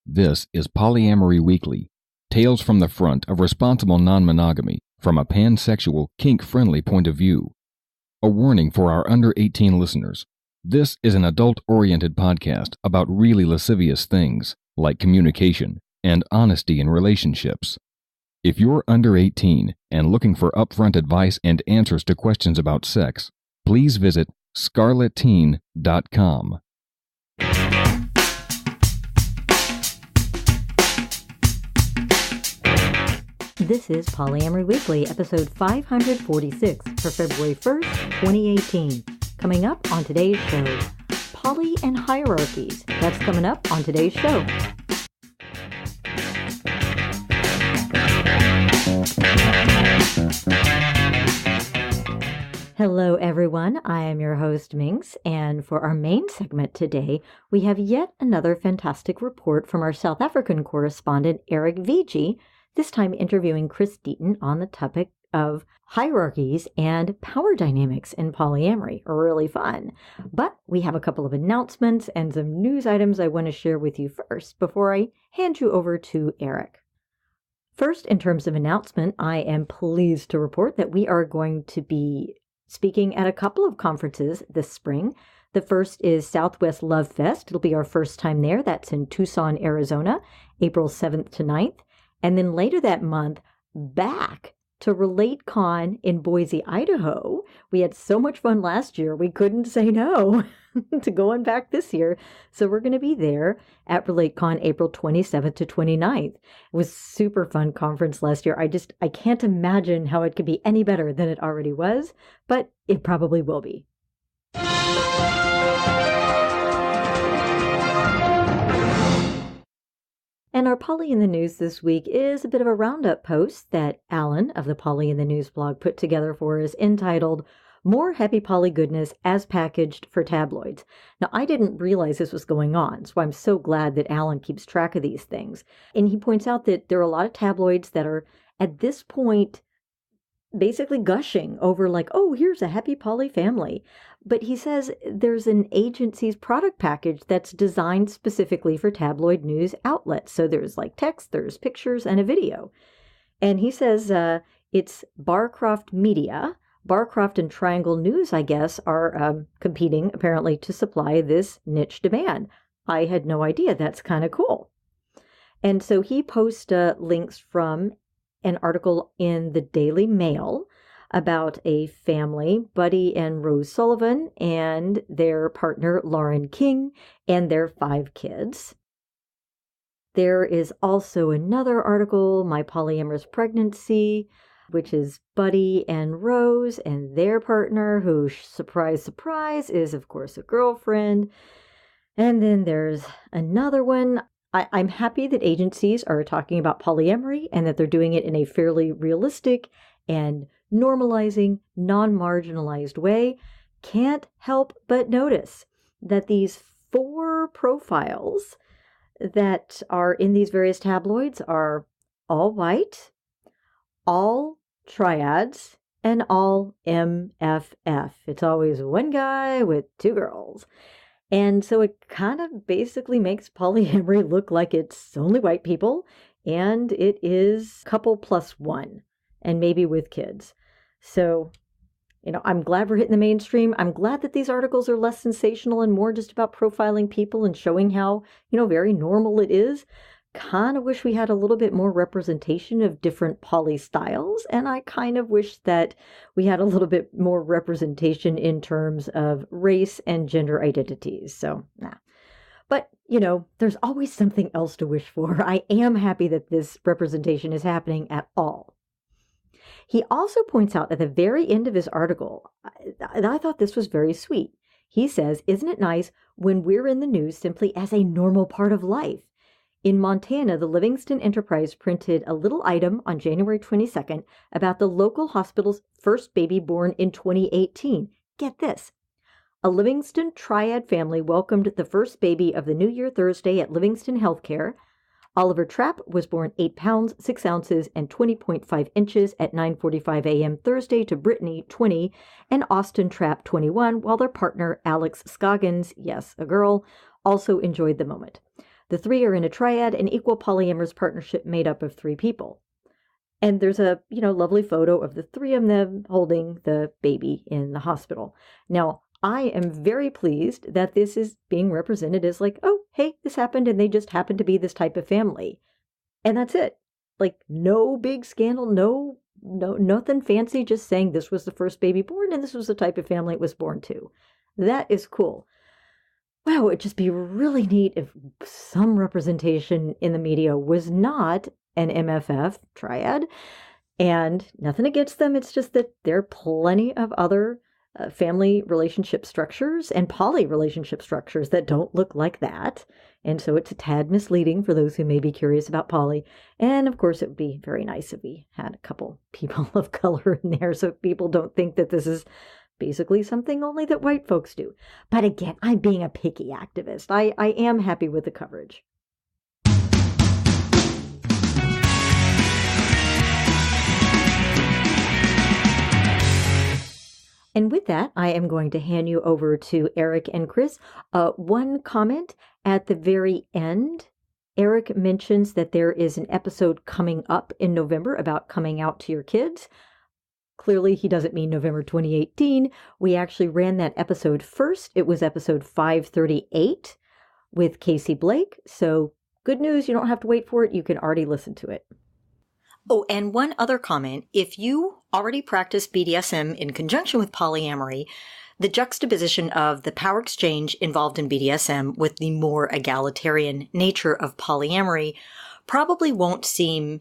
This is Polyamory Weekly, tales from the front of responsible non-monogamy from a pansexual, kink-friendly point of view. A warning for our under 18 listeners. This is an adult-oriented podcast about really lascivious things, like communication and honesty in relationships. If you're under 18 and looking for upfront advice and answers to questions about sex, please visit scarletteen.com. This is Polyamory Weekly, episode 546 for February 1st, 2018. Coming up on today's show, Poly and Hierarchies. That's coming up on today's show. Hello, everyone. I am your host, Minx, and for our main segment today, we have yet another fantastic report from our South African correspondent, Erich Viedge, this time interviewing Chris Deaton on the topic of hierarchies and power dynamics in polyamory. Really fun. But we have a couple of announcements and some news items I want to share with you first before I hand you over to Erich. First, in terms of announcement, I am pleased to report that we are going to be speaking at a couple of conferences this spring. The first is Southwest Love Fest. It'll be our first time there. That's in Tucson, Arizona, April 7th to 9th. And then later that month, back to RelateCon in Boise, Idaho. We had so much fun last year, we couldn't say no to going back this year. So we're going to be there at RelateCon April 27th to 29th. It was a super fun conference last year. I can't imagine how it could be any better than it already was, but it probably will be. And our Poly in the News this week is a bit of a roundup post that Alan of the Poly in the News blog put together for us entitled, More Happy Poly Goodness as Packaged for Tabloids. Now, I didn't realize this was going on, so I'm so glad that Alan keeps track of these things. And he points out that there are a lot of tabloids that are, at this point, basically gushing over like, oh, here's a happy poly family. But he says there's an agency's product package that's designed specifically for tabloid news outlets. So there's like text, there's pictures, and a video. And he says it's Barcroft Media. Barcroft and Triangle News, I guess, are competing apparently to supply this niche demand. I had no idea. That's kind of cool. And so he posts links from an article in the Daily Mail about a family, Buddy and Rose Sullivan, and their partner, Lauren King, and their 5 kids. There is also another article, My Polyamorous Pregnancy, which is Buddy and Rose and their partner, who, surprise, surprise, is, of course, a girlfriend. And then there's another one. I'm happy that agencies are talking about polyamory and that they're doing it in a fairly realistic and normalizing, non-marginalized way. Can't help but notice that these 4 profiles that are in these various tabloids are all white, all triads, and all MFF. It's always one guy with 2 girls. And so it kind of basically makes polyamory look like it's only white people, and it is couple plus 1, and maybe with kids. So, I'm glad we're hitting the mainstream. I'm glad that these articles are less sensational and more just about profiling people and showing how, very normal it is. Kind of wish we had a little bit more representation of different poly styles, and I kind of wish that we had a little bit more representation in terms of race and gender identities. So, But, there's always something else to wish for. I am happy that this representation is happening at all. He also points out at the very end of his article, I thought this was very sweet. He says, isn't it nice when we're in the news simply as a normal part of life? In Montana, the Livingston Enterprise printed a little item on January 22nd about the local hospital's first baby born in 2018. Get this. A Livingston triad family welcomed the first baby of the New Year Thursday at Livingston Healthcare. Oliver Trapp was born 8 pounds, 6 ounces, and 20.5 inches at 9:45 a.m. Thursday to Brittany, 20, and Austin Trapp, 21, while their partner, Alex Scoggins, yes, a girl, also enjoyed the moment. The three are in a triad, an equal polyamorous partnership made up of three people. And there's a, lovely photo of the three of them holding the baby in the hospital. Now, I am very pleased that this is being represented as like, oh, hey, this happened and they just happen to be this type of family. And that's it. Like, no big scandal, no, nothing fancy, just saying this was the first baby born and this was the type of family it was born to. That is cool. Wow, it'd just be really neat if some representation in the media was not an MFF triad. And nothing against them. It's just that there are plenty of other family relationship structures and poly relationship structures that don't look like that. And so it's a tad misleading for those who may be curious about poly. And of course, it would be very nice if we had a couple people of color in there so people don't think that this is basically something only that white folks do. But again, I'm being a picky activist. I am happy with the coverage. And with that, I am going to hand you over to Erich and Chris. One comment at the very end. Erich mentions that there is an episode coming up in November about coming out to your kids. Clearly, he doesn't mean November 2018. We actually ran that episode first. It was episode 538 with Casey Blake. So good news, you don't have to wait for it. You can already listen to it. Oh, and one other comment. If you already practice BDSM in conjunction with polyamory, the juxtaposition of the power exchange involved in BDSM with the more egalitarian nature of polyamory probably won't seem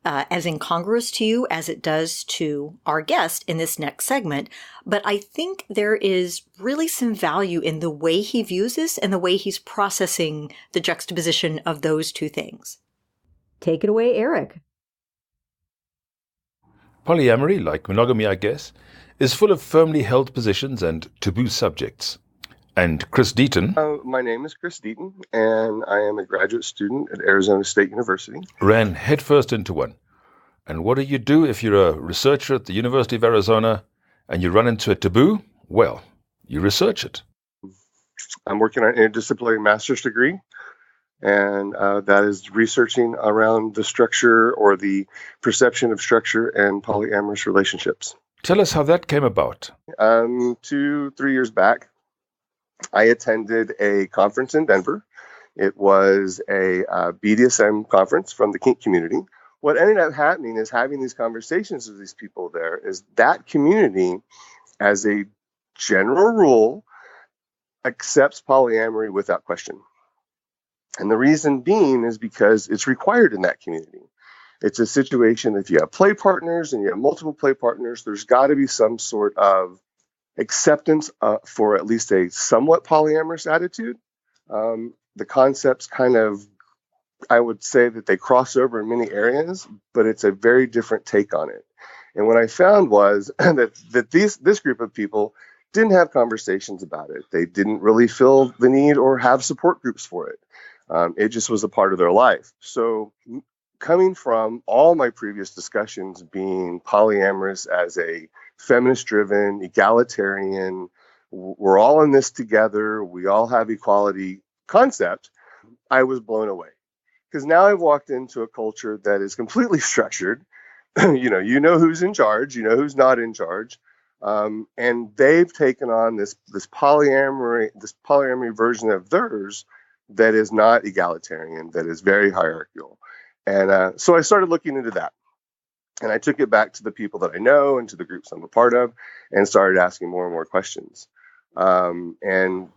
as incongruous to you as it does to our guest in this next segment. But I think there is really some value in the way he views this and the way he's processing the juxtaposition of those two things. Take it away, Erich. Polyamory, like monogamy, I guess, is full of firmly held positions and taboo subjects. And Chris Deaton, my name is Chris Deaton, and I am a graduate student at Arizona State University. Ran headfirst into one. And what do you do if you're a researcher at the University of Arizona and you run into a taboo? Well, you research it. I'm working on an interdisciplinary master's degree, and that is researching around the structure or the perception of structure and polyamorous relationships. Tell us how that came about. 2-3 years back, I attended a conference in Denver. It was a BDSM conference from the kink community. What ended up happening is having these conversations with these people there is that community, as a general rule, accepts polyamory without question. And the reason being is because it's required in that community. It's a situation if you have play partners and you have multiple play partners, there's got to be some sort of acceptance for at least a somewhat polyamorous attitude. The concepts kind of, I would say that they cross over in many areas, but it's a very different take on it. And what I found was that this group of people didn't have conversations about it. They didn't really feel the need or have support groups for it. It just was a part of their life. So coming from all my previous discussions being polyamorous as a feminist-driven, egalitarian, we're all in this together, we all have equality concept, I was blown away. Because now I've walked into a culture that is completely structured. you know who's in charge, you know who's not in charge. And they've taken on this polyamory version of theirs that is not egalitarian, that is very hierarchical. And so I started looking into that. And I took it back to the people that I know and to the groups I'm a part of and started asking more and more questions. And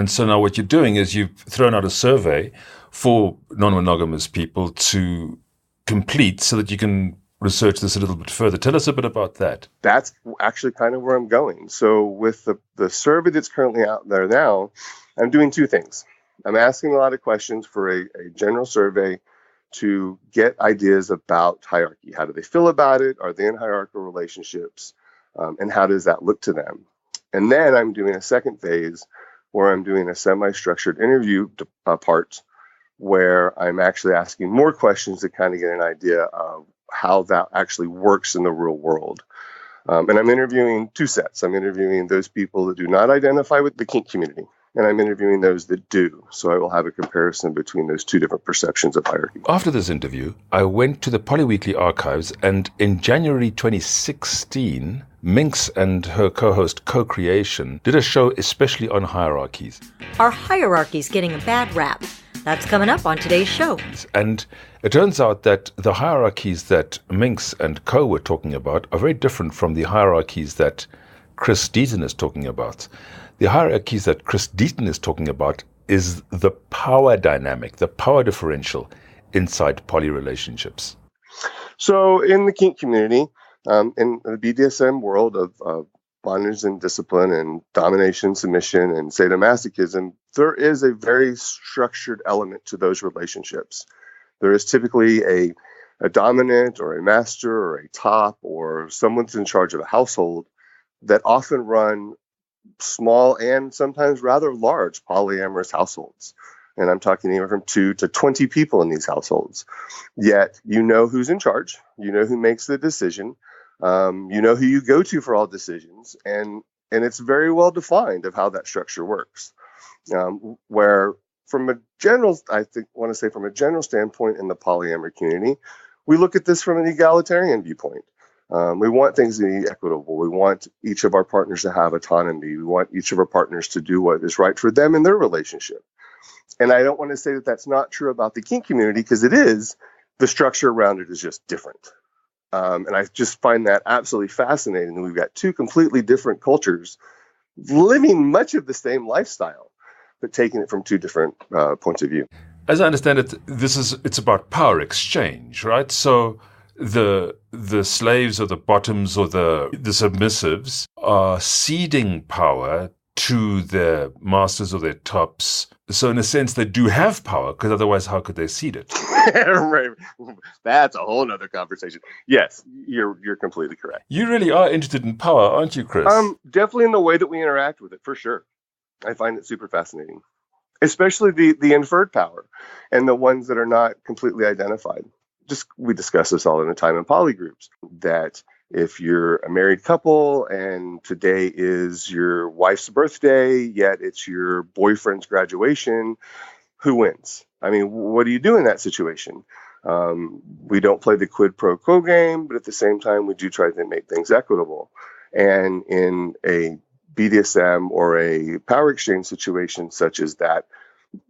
so now what you're doing is you've thrown out a survey for non-monogamous people to complete so that you can research this a little bit further. Tell us a bit about that. That's actually kind of where I'm going. So with the survey that's currently out there now, I'm doing two things. I'm asking a lot of questions for a general survey to get ideas about hierarchy. How do they feel about it? Are they in hierarchical relationships? And how does that look to them? And then I'm doing a second phase where I'm doing a semi-structured interview part where I'm actually asking more questions to kind of get an idea of how that actually works in the real world. And I'm interviewing two sets. I'm interviewing those people that do not identify with the kink community. and I'm interviewing those that do. So I will have a comparison between those two different perceptions of hierarchy. After this interview, I went to the Poly Weekly archives, and in January 2016, Minx and her co-host Co-Creation did a show especially on hierarchies. Are hierarchies getting a bad rap? That's coming up on today's show. And it turns out that the hierarchies that Minx and Co were talking about are very different from the hierarchies that Chris Deaton is talking about. The hierarchies that Chris Deaton is talking about is the power dynamic, the power differential inside poly relationships. So in the kink community, in the BDSM world of bondage and discipline and domination, submission, and sadomasochism, there is a very structured element to those relationships. There is typically a dominant or a master or a top or someone's in charge of a household that often run small and sometimes rather large polyamorous households. And I'm talking anywhere from 2 to 20 people in these households. Yet you know who's in charge, you know who makes the decision, you know who you go to for all decisions, and it's very well defined of how that structure works. Where from a general standpoint in the polyamory community, we look at this from an egalitarian viewpoint. We want things to be equitable. We want each of our partners to have autonomy. We want each of our partners to do what is right for them in their relationship. And I don't want to say that that's not true about the kink community, because it is. The structure around it is just different. And I just find that absolutely fascinating. We've got two completely different cultures living much of the same lifestyle, but taking it from two different points of view. As I understand it, it's about power exchange, right? So the slaves or the bottoms or the submissives are ceding power to their masters or their tops. So in a sense, they do have power, because otherwise how could they cede it? Right. That's a whole nother conversation. Yes, you're completely correct. You really are interested in power, aren't you, Chris? Definitely in the way that we interact with it, for sure. I find it super fascinating, especially the inferred power and the ones that are not completely identified. We discuss this all in the time and poly groups, that if you're a married couple and today is your wife's birthday, yet it's your boyfriend's graduation, who wins? I mean, what do you do in that situation? We don't play the quid pro quo game, but at the same time, we do try to make things equitable. And in a BDSM or a power exchange situation such as that,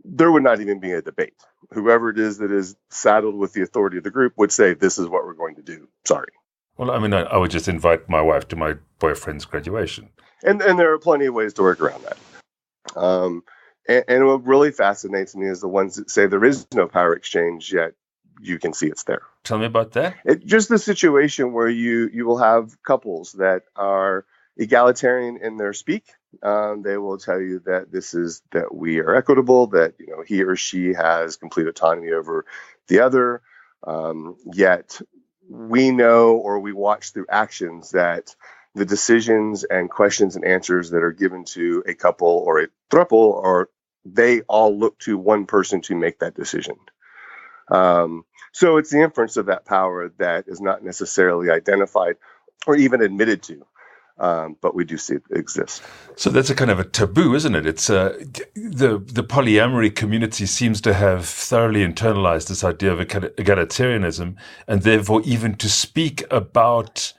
there would not even be a debate. Whoever it is that is saddled with the authority of the group would say, this is what we're going to do. Sorry. Well, I mean, I would just invite my wife to my boyfriend's graduation. And there are plenty of ways to work around that. And what really fascinates me is the ones that say there is no power exchange, yet you can see it's there. Tell me about that. Just the situation where you will have couples that are egalitarian in their speak. They will tell you that we are equitable, that he or she has complete autonomy over the other. Yet we know, or we watch through actions, that the decisions and questions and answers that are given to a couple or a throuple, they all look to one person to make that decision. So it's the inference of that power that is not necessarily identified or even admitted to. But we do see it exist. So that's a kind of a taboo, isn't it? It's the polyamory community seems to have thoroughly internalized this idea of egalitarianism, and therefore even to speak about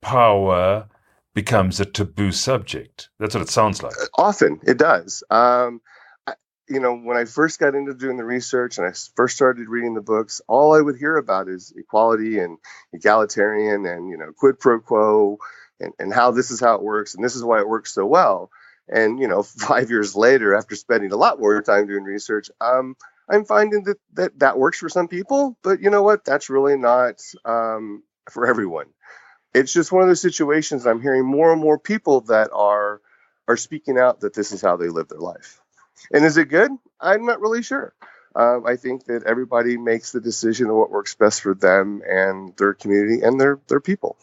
power becomes a taboo subject. That's what it sounds like. Often it does. When I first got into doing the research and I first started reading the books, all I would hear about is equality and egalitarian and quid pro quo. And how this is how it works, and this is why it works so well. And 5 years later, after spending a lot more time doing research, I'm finding that works for some people, but you know what? That's really not for everyone. It's just one of those situations. I'm hearing more and more people that are speaking out that this is how they live their life. And is it good? I'm not really sure. I think that everybody makes the decision of what works best for them and their community and their people.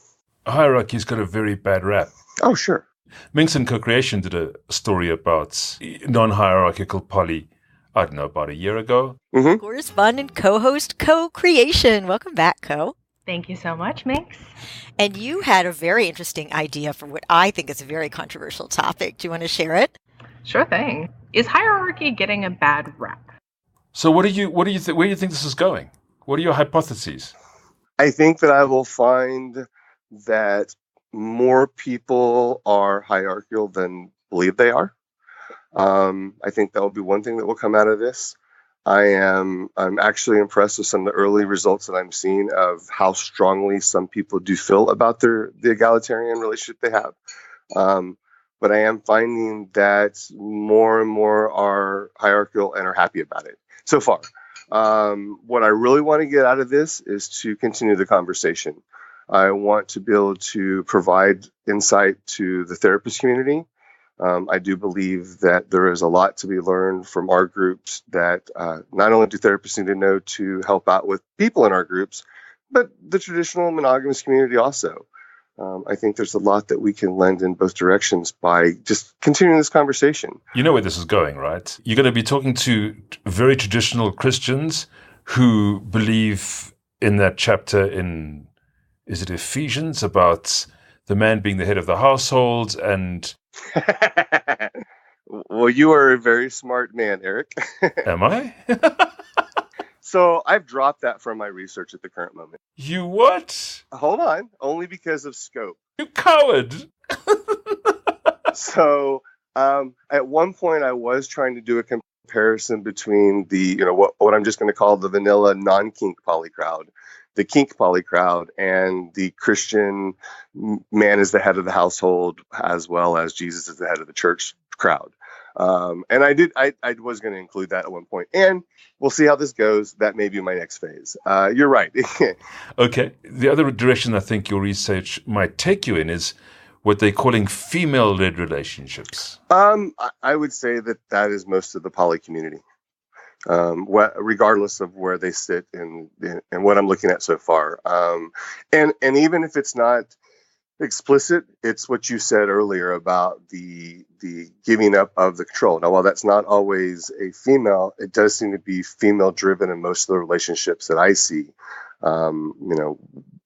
Hierarchy's got a very bad rap. Oh, sure. Minx and Co-Creation did a story about non-hierarchical poly, I don't know, about a year ago. Mm-hmm. Correspondent, co-host, Co-Creation. Welcome back, Co. Thank you so much, Minx. And you had a very interesting idea for what I think is a very controversial topic. Do you want to share it? Sure thing. Is hierarchy getting a bad rap? So what do you think? Where do you think this is going? What are your hypotheses? I think that I will find that more people are hierarchical than believe they are. I think that will be one thing that will come out of this. I'm actually impressed with some of the early results that I'm seeing of how strongly some people do feel about the egalitarian relationship they have. But I am finding that more and more are hierarchical and are happy about it so far. What I really want to get out of this is to continue the conversation. I want to be able to provide insight to the therapist community. I do believe that there is a lot to be learned from our groups that not only do therapists need to know to help out with people in our groups, but the traditional monogamous community also. I think there's a lot that we can lend in both directions by just continuing this conversation. You know where this is going, right? You're going to be talking to very traditional Christians who believe in that chapter in, is it Ephesians, about the man being the head of the household and... Well, you are a very smart man, Erich. Am I? So I've dropped that from my research at the current moment. You what? Hold on, only because of scope. You coward. So at one point I was trying to do a comparison between the, what I'm just going to call the vanilla non-kink poly crowd, the kink poly crowd, and the Christian man is the head of the household, as well as Jesus is the head of the church crowd. And I was going to include that at one point. And we'll see how this goes. That may be my next phase. You're right. Okay. The other direction I think your research might take you in is what they're calling female-led relationships. I would say that is most of the poly community, regardless of where they sit in what I'm looking at so far. And even if it's not explicit, it's what you said earlier about the giving up of the control. Now, while that's not always a female, it does seem to be female driven in most of the relationships that I see.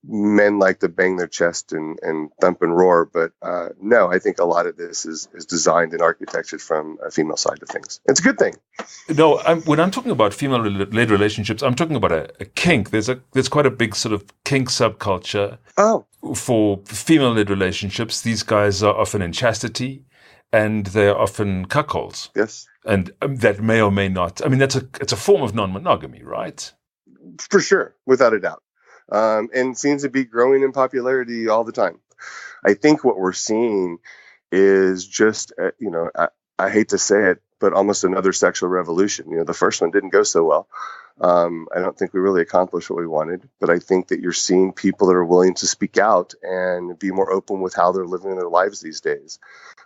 Men like to bang their chest and thump and roar, but no, I think a lot of this is designed and architectured from a female side of things. It's a good thing. No, when I'm talking about female-led relationships, I'm talking about a kink. There's quite a big sort of kink subculture. Oh. For female-led relationships, these guys are often in chastity, and they're often cuckolds. Yes. And that may or may not. I mean, it's a form of non-monogamy, right? For sure, without a doubt. And seems to be growing in popularity all the time. I think what we're seeing is just, I hate to say it, but almost another sexual revolution. The first one didn't go so well. I don't think we really accomplished what we wanted, but I think that you're seeing people that are willing to speak out and be more open with how they're living their lives these days.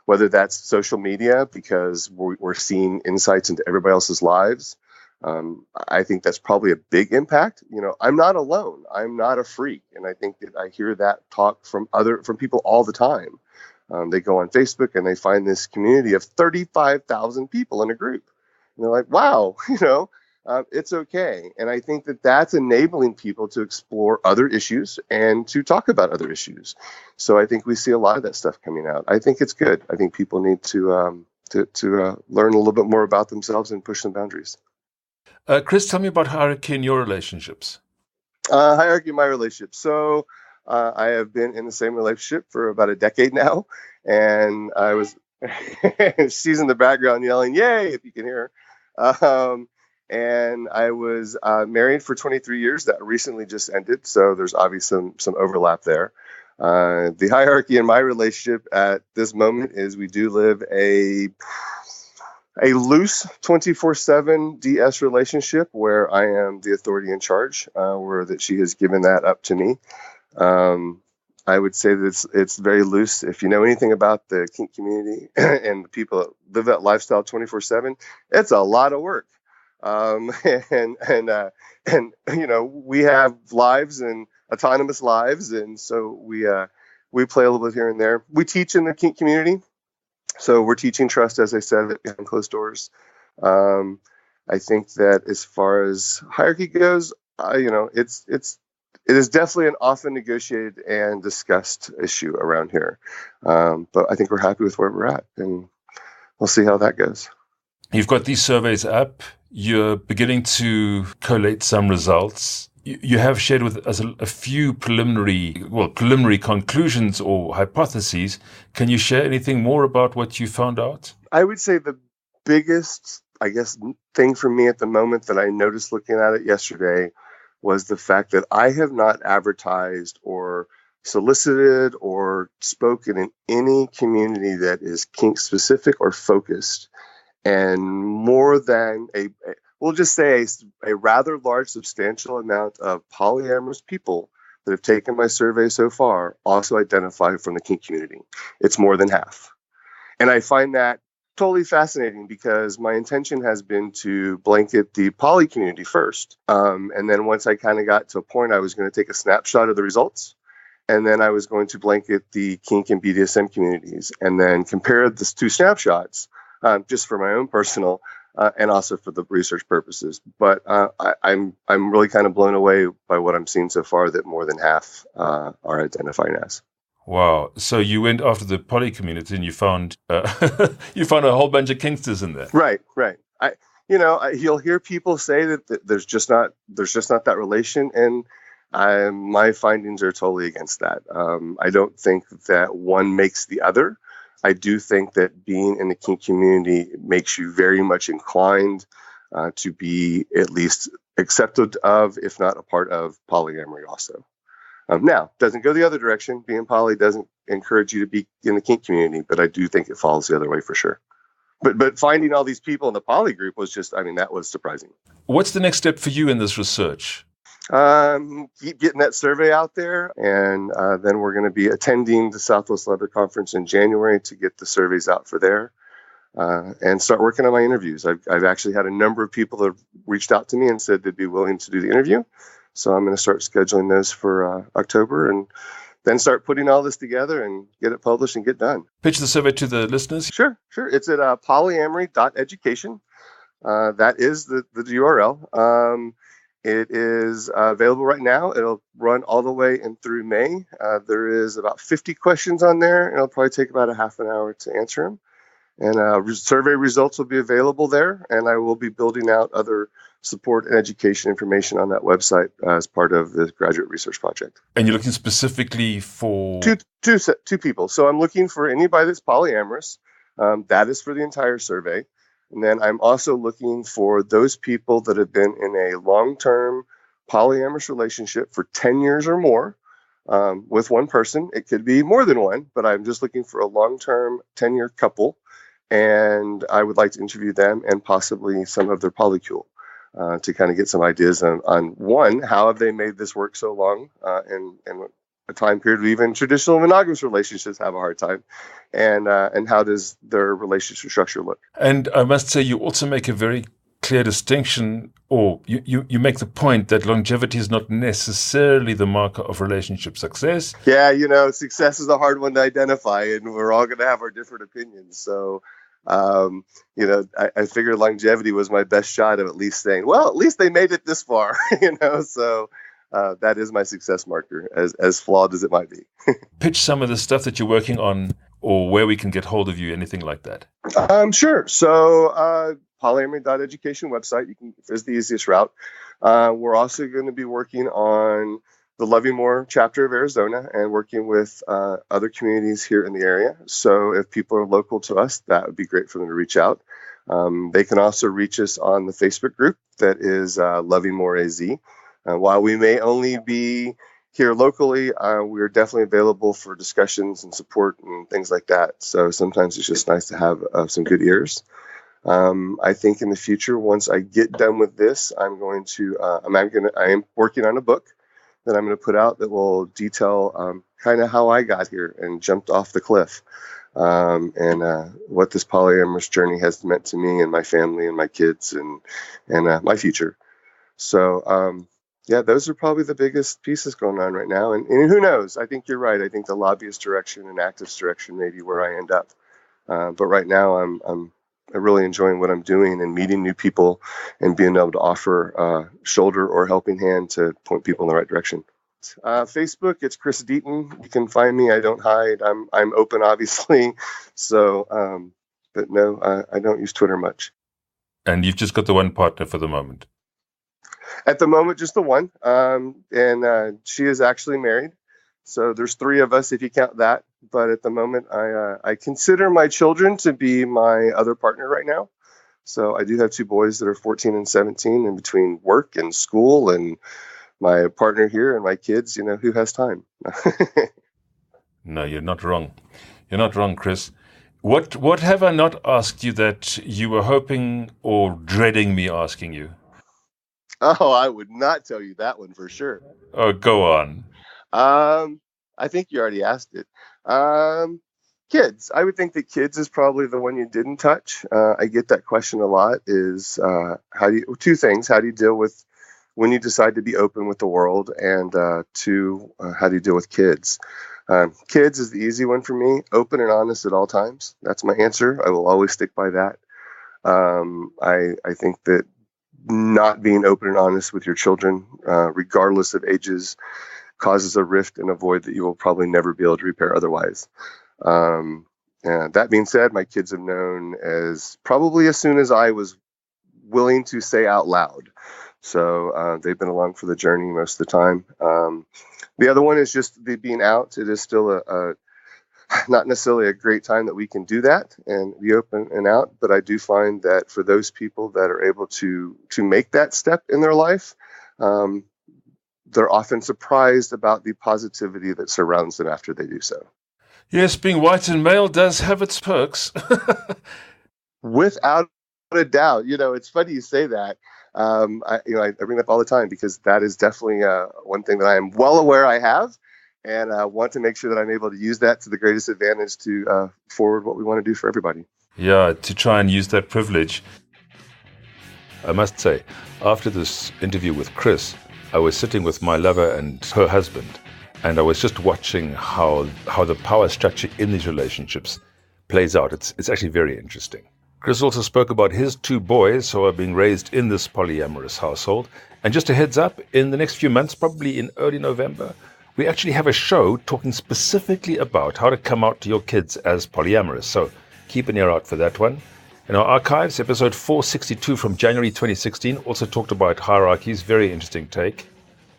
Whether that's social media, because we're seeing insights into everybody else's lives. I think that's probably a big impact. I'm not alone. I'm not a freak. And I think that I hear that talk from people all the time. They go on Facebook and they find this community of 35,000 people in a group. And they're like, wow, it's okay. And I think that that's enabling people to explore other issues and to talk about other issues. So I think we see a lot of that stuff coming out. I think it's good. I think people need to learn a little bit more about themselves and push some boundaries. Chris, tell me about hierarchy in your relationships. Hierarchy in my relationship. So I have been in the same relationship for about a decade now. And I was, she's in the background yelling, yay, if you can hear her. And I was married for 23 years. That recently just ended. So there's obviously some overlap there. The hierarchy in my relationship at this moment is we do live a loose 24/7 DS relationship where I am the authority in charge, where that she has given that up to me. I would say that it's very loose. If you know anything about the kink community and the people that live that lifestyle 24/7, it's a lot of work. And we have lives and autonomous lives, and so we play a little bit here and there. We teach in the kink community. So we're teaching trust, as I said, behind closed doors. I think that as far as hierarchy goes, it is definitely an often negotiated and discussed issue around here. But I think we're happy with where we're at, and we'll see how that goes. You've got these surveys up. You're beginning to collate some results. You have shared with us a few preliminary conclusions or hypotheses. Can you share anything more about what you found out? I would say the biggest, thing for me at the moment that I noticed looking at it yesterday was the fact that I have not advertised or solicited or spoken in any community that is kink specific or focused. And more than we'll just say a rather large, substantial amount of polyamorous people that have taken my survey so far also identify from the kink community. It's more than half. And I find that totally fascinating because my intention has been to blanket the poly community first. And then once I kind of got to a point, I was going to take a snapshot of the results. And then I was going to blanket the kink and BDSM communities and then compare the two snapshots just for my own personal and also for the research purposes. But I'm really kind of blown away by what I'm seeing so far that more than half are identifying as. Wow! So you went after the poly community and you found you found a whole bunch of kinksters in there. Right. You'll hear people say that there's just not that relation, and my findings are totally against that. I don't think that one makes the other. I do think that being in the kink community makes you very much inclined to be at least accepted of, if not a part of, polyamory also. Now, doesn't go the other direction. Being poly doesn't encourage you to be in the kink community, but I do think it falls the other way for sure. But finding all these people in the poly group was just, that was surprising. What's the next step for you in this research? Keep getting that survey out there, and then we're going to be attending the Southwest Leather Conference in January to get the surveys out for there, and start working on my interviews. I've actually had a number of people that have reached out to me and said they'd be willing to do the interview, so I'm going to start scheduling those for October, and then start putting all this together and get it published and get done. Pitch the survey to the listeners. Sure. It's at polyamory.education. That is the URL. It is available right now. It'll run all the way in through May. There is about 50 questions on there, and it'll probably take about a half an hour to answer them. And survey results will be available there, and I will be building out other support and education information on that website as part of the graduate research project. And you're looking specifically for? Two people. So I'm looking for anybody that's polyamorous. That is for the entire survey. And then I'm also looking for those people that have been in a long-term polyamorous relationship for 10 years or more with one person. It could be more than one, but I'm just looking for a long-term 10-year couple. And I would like to interview them and possibly some of their polycule to kind of get some ideas on one, how have they made this work so long and a time period where even traditional monogamous relationships have a hard time, and how does their relationship structure look? And I must say, you also make a very clear distinction, or you make the point that longevity is not necessarily the marker of relationship success. Yeah, success is a hard one to identify, and we're all going to have our different opinions. So, I figured longevity was my best shot of at least saying, well, at least they made it this far, so that is my success marker, as flawed as it might be. Pitch some of the stuff that you're working on, or where we can get hold of you, anything like that. Sure. So polyamory.education website is the easiest route. We're also going to be working on the Lovingmore chapter of Arizona and working with other communities here in the area. So if people are local to us, that would be great for them to reach out. They can also reach us on the Facebook group that is Lovingmore AZ. While we may only be here locally, we're definitely available for discussions and support and things like that. So sometimes it's just nice to have some good ears. I think in the future, once I get done with this, I am working on a book that I'm going to put out that will detail kind of how I got here and jumped off the cliff, and what this polyamorous journey has meant to me and my family and my kids and my future. So, those are probably the biggest pieces going on right now. And who knows? I think you're right. I think the lobbyist direction and activist direction may be where I end up. But right now, I'm really enjoying what I'm doing and meeting new people and being able to offer a shoulder or helping hand to point people in the right direction. Facebook, it's Chris Deaton. You can find me. I don't hide. I'm open, obviously. So, But no, I don't use Twitter much. And you've just got the one partner for the moment? At the moment, just the one. And she is actually married. So there's 3 of us if you count that. But at the moment, I consider my children to be my other partner right now. So I do have 2 boys that are 14 and 17, and between work and school and my partner here and my kids, who has time? No, you're not wrong. You're not wrong, Chris. What have I not asked you that you were hoping or dreading me asking you? Oh, I would not tell you that one for sure. Oh, go on. I think you already asked it. Kids. I would think that kids is probably the one you didn't touch. I get that question a lot. Is 2 things. How do you deal with when you decide to be open with the world, and 2, how do you deal with kids? Kids is the easy one for me. Open and honest at all times. That's my answer. I will always stick by that. I think that not being open and honest with your children, regardless of ages, causes a rift and a void that you will probably never be able to repair otherwise. And that being said, my kids have known as probably as soon as I was willing to say out loud. So they've been along for the journey most of the time. The other one is just the being out. It is still not necessarily a great time that we can do that and be open and out. But I do find that for those people that are able to make that step in their life, they're often surprised about the positivity that surrounds them after they do so. Yes, being white and male does have its perks. Without a doubt. It's funny you say that. I bring it up all the time because that is definitely one thing that I am well aware I have, and want to make sure that I'm able to use that to the greatest advantage to forward what we want to do for everybody. Yeah, to try and use that privilege. I must say, after this interview with Chris, I was sitting with my lover and her husband, and I was just watching how the power structure in these relationships plays out. It's actually very interesting. Chris also spoke about his 2 boys who are being raised in this polyamorous household. And just a heads up, in the next few months, probably in early November, we actually have a show talking specifically about how to come out to your kids as polyamorous. So keep an ear out for that one. In our archives, episode 462 from January 2016 also talked about hierarchies. Very interesting take.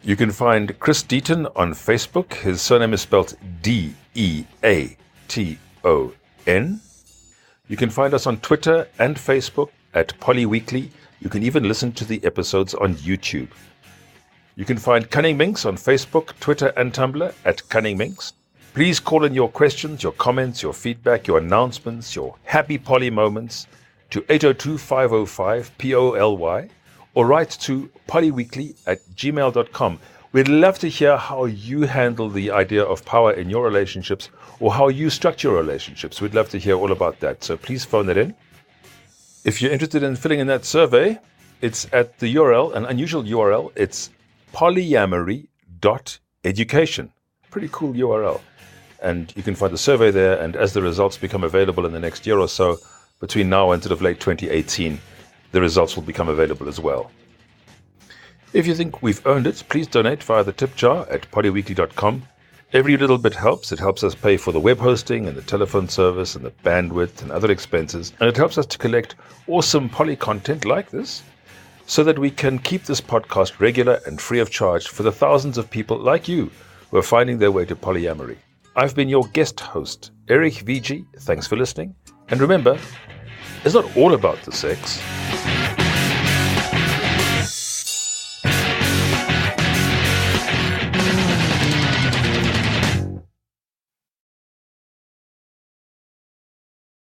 You can find Chris Deaton on Facebook. His surname is spelled Deaton. You can find us on Twitter and Facebook at PolyWeekly. You can even listen to the episodes on YouTube. You can find Cunning Minx on Facebook, Twitter, and Tumblr at Cunning Minx. Please call in your questions, your comments, your feedback, your announcements, your happy poly moments to 802-505-POLY or write to polyweekly@gmail.com. We'd love to hear how you handle the idea of power in your relationships or how you structure relationships. We'd love to hear all about that. So please phone that in. If you're interested in filling in that survey, it's at the URL, an unusual URL. It's polyamory.education. Pretty cool URL. And you can find the survey there. And as the results become available in the next year or so, between now and sort of late 2018, the results will become available as well. If you think we've earned it, please donate via the tip jar at polyweekly.com. Every little bit helps. It helps us pay for the web hosting and the telephone service and the bandwidth and other expenses. And it helps us to collect awesome poly content like this so that we can keep this podcast regular and free of charge for the thousands of people like you who are finding their way to polyamory. I've been your guest host, Erich Viedge. Thanks for listening. And remember, it's not all about the sex.